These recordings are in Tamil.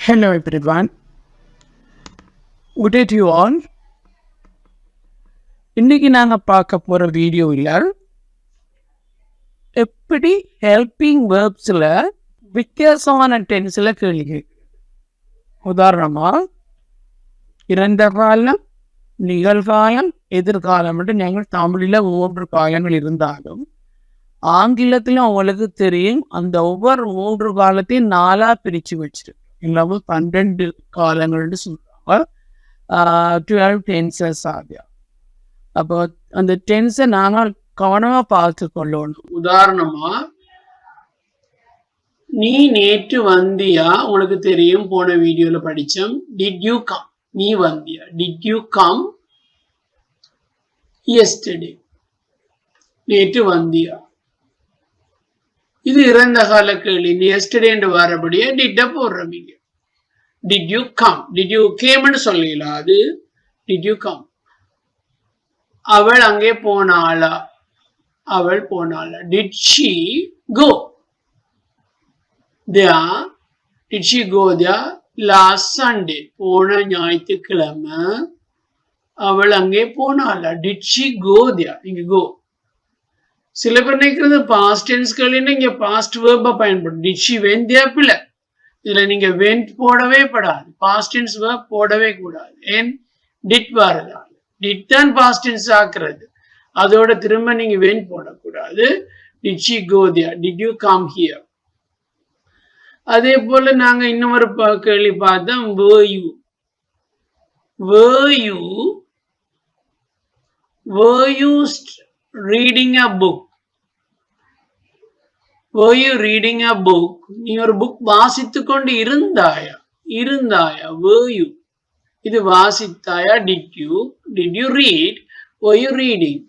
Hello everyone, good day to you all. இன்னைக்கு நாங்க பார்க்க போற வீடியோவில் எப்படி ஹெல்பிங் வேர்ப்ஸ்ல வித்தியாசமான டென்ஸ்ல கேள்வி. உதாரணமா இறந்த காலம், நிகழ்காலம், எதிர்காலம் என்று நாங்கள் தமிழில் 3 காலங்கள் இருந்தாலும் ஆங்கிலத்திலும் உங்களுக்கு தெரியும் அந்த ஒவ்வொரு 3 காலத்தையும் 4 பிரிச்சு வச்சிருக்கு. இல்லாமல் 12 காலங்கள்னு சொல்றாங்க. 12 டென்சஸ் ஆகியா. அப்போ அந்த டென்ஸை நாங்கள் கவனமா பார்த்து கொள்ளணும். உதாரணமா நீ நேற்று வந்தியா, உங்களுக்கு தெரியும் போன வீடியோல படிச்சோம். டிட் யூ கம், நீ வந்தியா. டிட் யூ கம் எஸ்டர்டே, நேற்று வந்தியா. இது இறந்த கால கேள்வி. எஸ்டர்டே என்று வரபடியா டிட்ட போடுறீங்க. Did you come, did you கேம்னு சொல்லலாம். அது டிட் யூ கம். அவள் அங்கே போனாளா, அவள் போனாளா. Did she go there, did she go there last Sunday, போன ஞாயிற்றுக்கிழமை அவள் அங்கே போனாளா. டிட் ஷி கோ there, இங்க கோ. சில பேர் நினைக்கிறது பாஸ்ட் டென்ஸ்கள் இங்க பாஸ்ட் வேர்பை பயன்படும். டிட் ஷி வென்ட் there பிள்ளை. இதுல நீங்க வென்ட் போடவே படாது, பாஸ்ட் டென்ஸ் வேர்ப் போடவே கூடாது. ஏன் டிட் வரதால் டிட் தான் பாஸ்ட் டென்ஸ் ஆக்குறது. அதோட திரும்ப நீங்க வென்ட் போடக்கூடாது. Did she go there, did you come here. அதே போல நாங்க இன்னொரு கேள்வி பார்த்தோம். were you, were you reading a book, were you reading a book, நீ ஒரு புக் வாசித்து கொண்டு இருந்தாயா, were you. இது வாசித்தாயா. did you read, were you reading.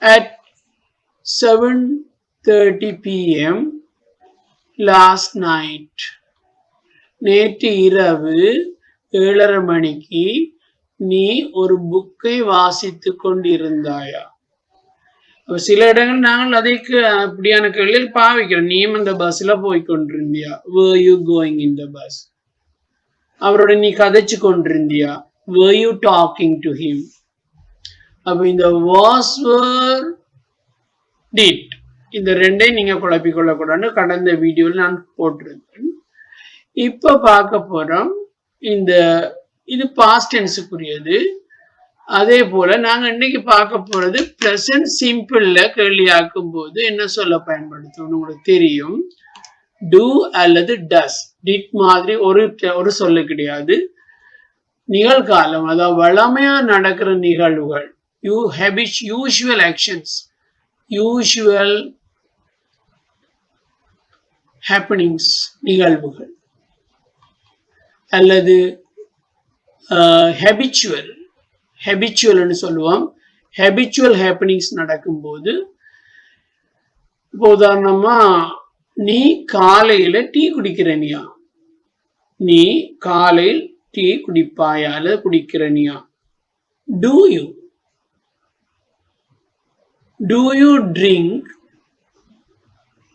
at 7:30 p.m. last night, நேற்று இரவு 7:30 மணிக்கு நீ ஒரு புக்கை வாசித்து கொண்டிருந்தாயா. சில இடங்கள் நாங்கள் அதைக்கு அப்படியான கேள்வியில் பாவிக்கிறோம். நீயும் அந்த பஸ்ல போய் கொண்டிருந்தியா. were you going in the bus. அவரோட நீ கதைச்சு கொண்டிருந்தியா. were you talking to him. அப்ப இந்த was, were, did, இந்த ரெண்டையும் நீங்க குழப்பிக் கொள்ளக்கூடாது. கடந்த வீடியோவில் நான் போட்டிருந்தேன். இப்ப பார்க்க போறோம். இது பாஸ்ட் டென்ஸுக்குரியது. அதே போல நாங்க இன்னைக்கு பார்க்க போறது பிரசன்ட் சிம்பிள்ல கேள்வியாக்கும் போது என்ன சொல்ல பயன்படுத்தணும் உங்களுக்கு தெரியும். do அல்லது does. did மாதிரி ஒரு சொல்ல கிடையாது. நிகழ்காலம், அதாவது வழமையா நடக்கிற நிகழ்வுகள், யூசுவல் ஆக்ஷன்ஸ், யூசுவல் ஹேப்பனிங்ஸ், நிகழ்வுகள். அல்லது ஹெபிச்சுவல்னு சொல்லுவோம். ஹெபிச்சுவல் ஹேப்பனிங்ஸ் நடக்கும்போது, இப்போ உதாரணமா நீ காலையில டீ குடிக்கிறனியா, நீ காலையில் டீ குடிப்பாயா அல்லது குடிக்கிறனியா. do you drink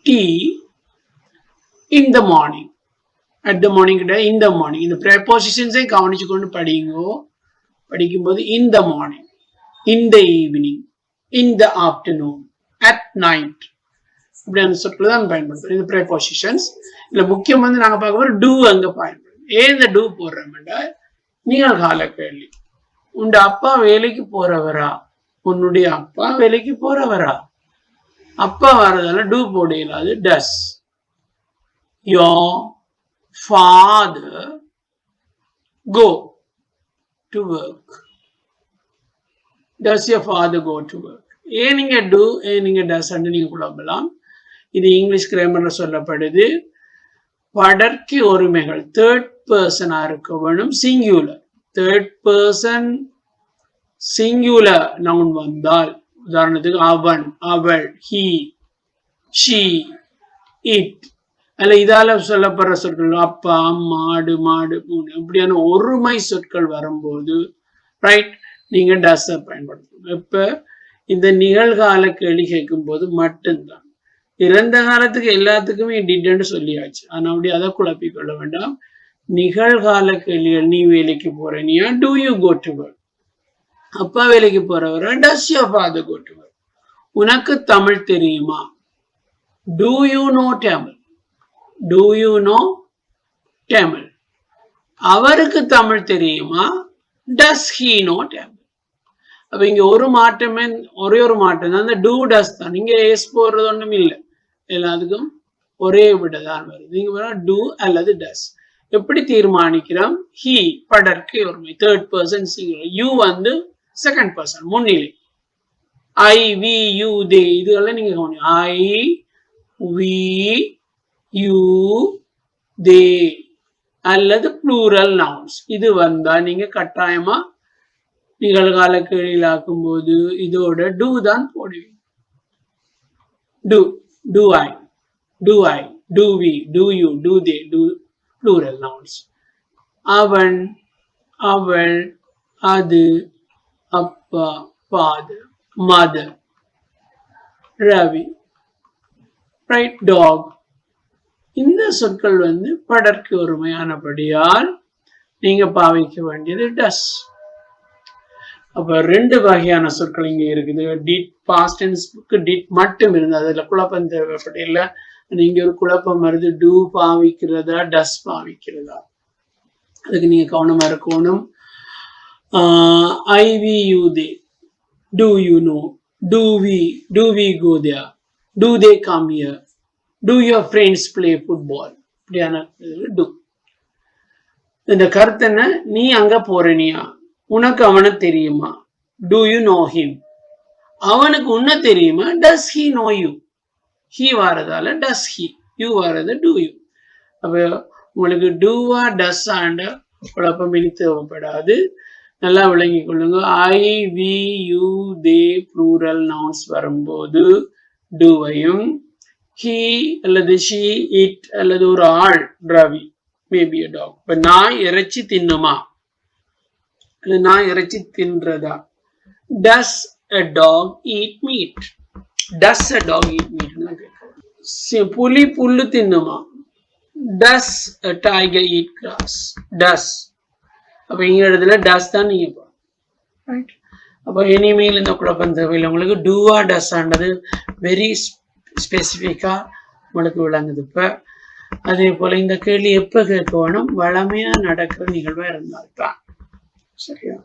tea in the morning. at the morning கிடையாது, in the morning. இந்த prepositions கவனிச்சு கொண்டு படிக்கும்போது in the morning, in the evening, in the afternoon, at night, இப்படியான சொற்கள் தான் பயன்படுத்தும் இந்த prepositions. இல்ல முக்கியம் நாங்க பார்க்க போறோம் do அங்க பயன்படும். ஏன் இந்த do போடுறோம்னா நிகழ்கால கேள்வி. உண்ட அப்பா வேலைக்கு போறவரா, உன்னுடைய அப்பா வேலைக்கு போறவரா. அப்பா வரதால do போடல, அது does. your father go to work. does your father go to work. ஏன் நீங்க do, ஏன் நீங்க does நீங்க குழம்பலாம். இது இங்கிலீஷ் கிராமர்ல சொல்லப்படுது. படர்க்கி ஒருமைகள் தேர்ட் பர்சனா இருக்க வேணும். Singular, third person singular noun வந்தால், உதாரணத்துக்கு அவன், அவள், he, she, it, அல்ல இதால சொல்லப்படுற சொற்கள் அப்பா, அம்மா, ஆடு, மாடு, பூனை, இப்படியான ஒருமை சொற்கள் வரும்போது ரைட் நீங்க டஸ் பயன்படுத்தணும். இப்ப இந்த நிகழ்கால கேள்வி கேட்கும் போது மட்டும்தான். இறந்த காலத்துக்கு எல்லாத்துக்குமே டிட்னு சொல்லியாச்சு. ஆனா அப்படி அதை குழப்பிக் கொள்ள வேண்டாம். நிகழ்கால கேள்விகள். நீ வேலைக்கு போறனியா? Do you go to work? அப்பா வேலைக்கு போறவரா? Does your father go to work? உனக்கு தமிழ் தெரியுமா? Do you know Tamil? Do you know Tamil? அவருக்கு தமிழ் தெரியுமா? Does he know Tamil? அப்ப இங்க ஒரு மாற்றமே, ஒரே ஒரு மாற்றம் தான், அந்த டூ டஸ் தான். நீங்க எஸ் போடுறது ஒண்ணும் இல்லை, எல்லாத்துக்கும் ஒரே விடதான் வருது. நீங்க டூ அல்லது டஸ். எப்படி தீர்மானிக்கிறோம்? ஹி படற்கு ஒருமை, தேர்ட் பர்சன் சிங்குலர். யூ வந்து செகண்ட் பர்சன் முன்னிலை. ஐ, வி, யூ, தே இதுகள்லாம் நீங்க கவனிங்க. ஐ, வி, யூ, தே அல்லது ப்ளூரல் நவுன்ஸ். இது வந்தா நீங்க கட்டாயமா நிகழ்கால கேள்வியாக்கும் போது இதோட டூ தான் போடுவீங்க. Do, do I, do I, do we, do you, do they, do plural nouns. அவன், அவள், அது, அப்பா, father, mother, Ravi, right, dog. இந்த சொற்கள் வந்து படற்கு ஒருமையானபடியால் நீங்க பாவிக்க வேண்டியது டஸ். அப்ப ரெண்டு வகையான சொற்கள் இங்க இருக்குது. டிட், பாஸ்ட் டென்ஸ்க்கு டிட் மட்டும் இருந்தது, அதுல குழப்பம் தேவைப்படல. நீங்க ஒரு குழப்பம் வருது, டூ பாவிக்கிறதா டஸ் பாவிக்கிறதா, அதுக்கு நீங்க கவனமா இருக்கணும். I, we, you, they, do you know, do we go there, do they come here, do your friends play football. இப்படியான do. இந்த கருத்து என்ன? நீ அங்க போறனியா? உனக்கு அவனை தெரியுமா? Do you know him? அவனுக்கு உன்ன தெரியுமா? Does he know you? he வாரதால does he, you வாரது do you. அப்ப உங்களுக்கு doவா does ஆண்ட குழப்பம் இனி தேவைப்படாது. நல்லா விளங்கி கொள்ளுங்க. I, we, you, they plural nouns வரும்போது டூவையும், ஹி அல்லது ஷி, இட் அல்லது ஒரு ஆள், ரவி, மேபி a dog. இப்ப நான் இறைச்சி தின்னுமா? நான் இறைச்சி தின்றதா? Does a dog eat meat? Does a dog eat meat? புலி புல்லு தின்னுமா? Does a tiger eat grass? Does. அப்ப இங்க இடத்துல டஸ் தான் நீங்க ரைட். அப்ப இனிமேல் இந்த குழப்பம் தேவையில்லை உங்களுக்கு. டூவா டஸ் ஆண்டது வெரி ஸ்பெசிஃபிக்கா உங்களுக்கு விளங்குது. இப்ப அதே போல இந்த கேள்வி எப்ப கேட்க வேணும்? வளமையா நடக்கிற நிகழ்வா இருந்தால்தான். சரியா?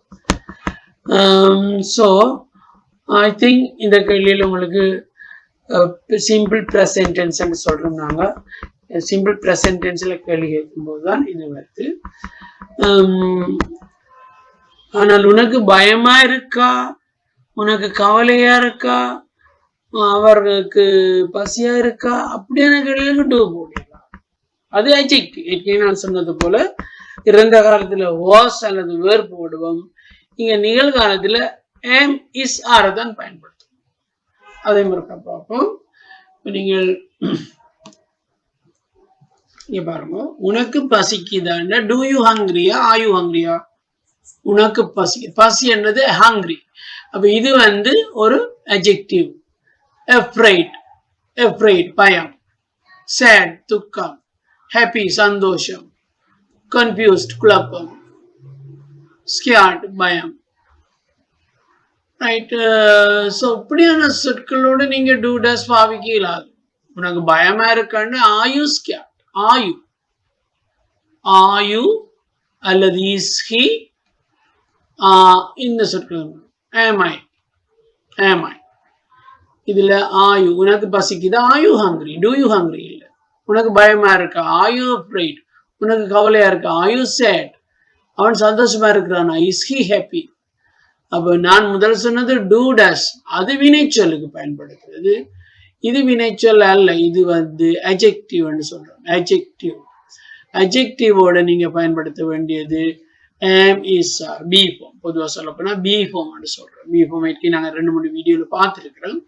ஸோ ஐ திங்க் இந்த கேள்வியில் உங்களுக்கு சிம்பிள் ப்ரெசன்ட் டென்ஸ்ன்னு சொல்றோம் நாங்க. சிம்பிள் ப்ரெசன்ட் டென்ஸ்ல கேள்வி கேட்கும்போது தான் இது வருது. ஆனால் உனக்கு பயமா இருக்கா, உனக்கு கவலையா இருக்கா, அவர்களுக்கு பசியா இருக்கா, அப்படியான கேள்விகளுக்கு டூ போடலாம். அது அட்ஜெக்டிவ். நான் சொன்னது போல இறந்த காலத்துல வாஸ் அல்லது வேர் போடுவோம். இங்க நிகழ்காலத்துல am, is, are தான் பயன்படுத்தும். அதே மாதிரி பார்ப்போம். நீங்கள் இங்க பாருங்க, உனக்கு பசிக்குதான்னா do you hungryயா, are you hungryயா? உனக்கு பசி, பசி என்னது hungry. அப்ப இது வந்து ஒரு adjective. afraid பயம், sad துக்கம், happy சந்தோஷம், confused குழப்பம், scared பயம். ரைட். ஸோ இப்படியான சொற்களோடு நீங்க டூ டஸ் பாவிக்கலாது. உனக்கு பயமா இருக்கான்னு are you scared? Are you அல்லது is he, இந்த சொற்கள் am I. இதுல are you, உனக்கு பசிக்குதா, are you hungry, do you hungry இல்ல. உனக்கு பயமா இருக்கா, are you afraid. உனக்கு கவலையா இருக்கா, are you sad. அவன் சந்தோஷமா இருக்கிறானா, is he happy. அப்ப நான் முதல் சொன்னது do does, அது வினைச்சொல்லுக்கு பயன்படுத்துறது. இது வினைச்சொல் அல்ல, இது வந்து adjective சொல்றோம். adjectiveோட நீங்க பயன்படுத்த வேண்டியது am, is, are, be form. பொதுவா சொல்ல போனா be form சொல்றோம். be form நாங்க 2-3 வீடியோல பார்த்திருக்கிறோம்.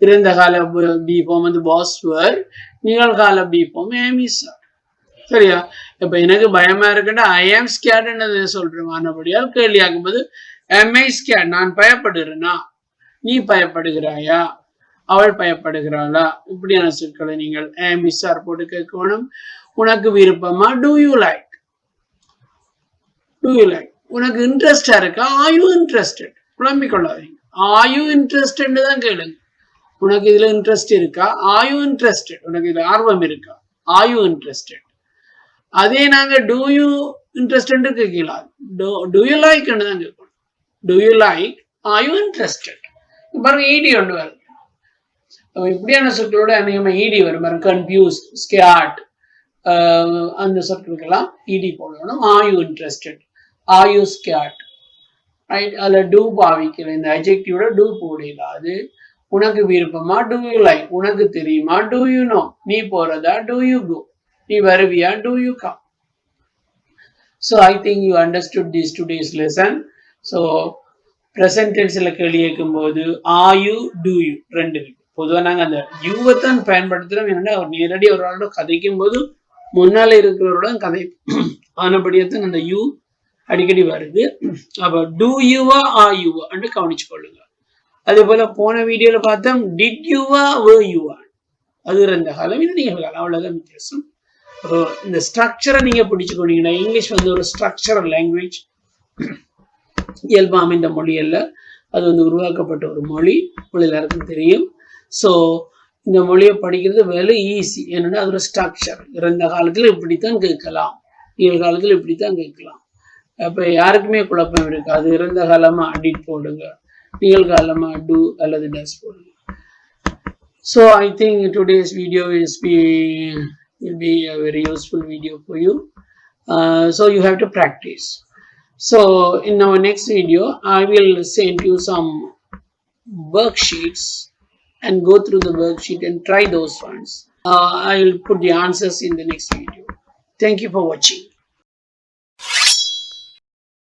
இறந்த கால be form வந்து was, were. நிகழ்கால be form am, is, are. சரியா? இப்ப எனக்கு பயமா இருக்குன்னா I am scared சொல்றேன். ஆனபடியால் கேள்வி ஆகும்போது am I scared, நான் பயப்படுகிறேனா, நீ பயப்படுகிறாயா, அவள் பயப்படுகிறாளா, இப்படியான சொற்களை நீங்கள் am, is, are போட்டு கேட்கணும். உனக்கு விருப்பமா do you like, Do you like? உனக்கு இன்ட்ரெஸ்டா இருக்கா? Are you interested? குழம்பிக் கொள்ளாதீங்க. Are you interested தான் கேளுங்க. உனக்கு இதுல இன்ட்ரெஸ்ட் இருக்கா? Are you interested? உனக்கு இதுல ஆர்வம் இருக்கா? Are you interested? அதே நாங்க do you interested கேட்கலாம். Do you like தான் கேட்கணும். Do you like? Are you interested? பாருங்க ஈடி ஒன்று வருது. இப்படியான சொற்களோட அநேகமா ஈடி வரும். பாருங்க கன்ஃபியூஸ், ஸ்கேர்ட், அந்த சொற்களுக்கெல்லாம் ஈடி போடணும். Are you interested? Are you scared? Right? அதுல do பாவிக்கல. இந்த adjectiveல do போடல. அது உனக்கு விருப்பமா? Do you like? உனக்கு தெரியுமா? Do you know? நீ போறதா? Do you go? நீ வருவியா? Do you come? So I think you understood this today's lesson. So present tenseல கேள்வி கேட்கும்போது are you, do you ரெண்டு இருக்கு. பொதுவாக நாங்கள் அந்த யூவை தான் பயன்படுத்துகிறோம். என்னன்னா அவர் நேரடி ஒரு ஆளோட கதைக்கும் போது முன்னால இருக்கிறவரோட கதை ஆனபடியத்தான் அந்த யூ அடிக்கடி வருது. அப்போ டூ யூவா ஆ யூவா என்று கவனிச்சு கொள்ளுங்க. அதே போல போன வீடியோல பார்த்தோம் டிட் யூவா வே யூவா, அது ரெண்டு காலம், இது நிகழ்காலம், அவ்வளவுதான் வித்தியாசம். அப்போ இந்த ஸ்ட்ரக்சரை நீங்க பிடிச்சுக்கொண்டீங்கன்னா இங்கிலீஷ் வந்து ஒரு ஸ்ட்ரக்சரல் லாங்குவேஜ், இயல்பா அமைந்த மொழி அல்ல, அது வந்து உருவாக்கப்பட்ட ஒரு மொழி, எல்லாருக்கும் தெரியும். ஸோ இந்த மொழியை படிக்கிறது வேலை ஈஸி. என்னன்னா அது ஒரு ஸ்ட்ரக்சர். இறந்த காலத்துல இப்படித்தான் கேட்கலாம், நிகழ்காலத்துல இப்படித்தான் கேட்கலாம். அப்ப யாருக்குமே குழப்பம் இருக்காது. இறந்த காலமா டிட் போடுங்க, நிகழ்காலமா டூ அல்லது டஸ் போடுங்க. So I think today's video will be a very useful video for you. So you have to practice. So in our next video, I will send you some worksheets and go through the worksheet and try those ones. I will put the answers in the next video. Thank you for watching.